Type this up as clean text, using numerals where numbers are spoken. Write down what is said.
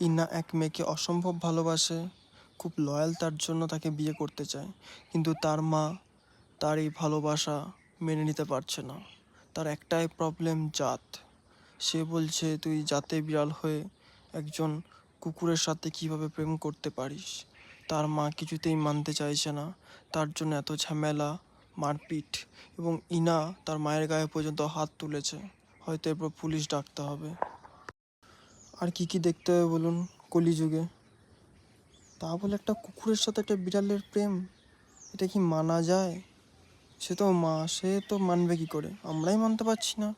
ইনা এক মেয়েকে অসম্ভব ভালোবাসে, খুব লয়াল, তার জন্য তাকে বিয়ে করতে চায়। কিন্তু তার মা তার এই ভালোবাসা মেনে নিতে পারছে না। তার একটাই প্রবলেম, জাত। সে বলছে, তুই জাতে বিড়াল হয়ে একজন কুকুরের সাথে কিভাবে প্রেম করতে পারিস? তার মা কিছুতেই মানতে চাইছে না। তার জন্য এত ঝামেলা, মারপিট, এবং ইনা তার মায়ের গায়ে পর্যন্ত হাত তুলেছে। হয়তো এরপর পুলিশ ডাকতে হবে। আর কি কি দেখতে হবে বলুন কলিযুগে? তা বলে একটা কুকুরের সাথে একটা বিড়ালের প্রেম, এটা কি মানা যায়? সে তো মা, সে তো মানবে কি করে? আমরাই মানতে পারছি না।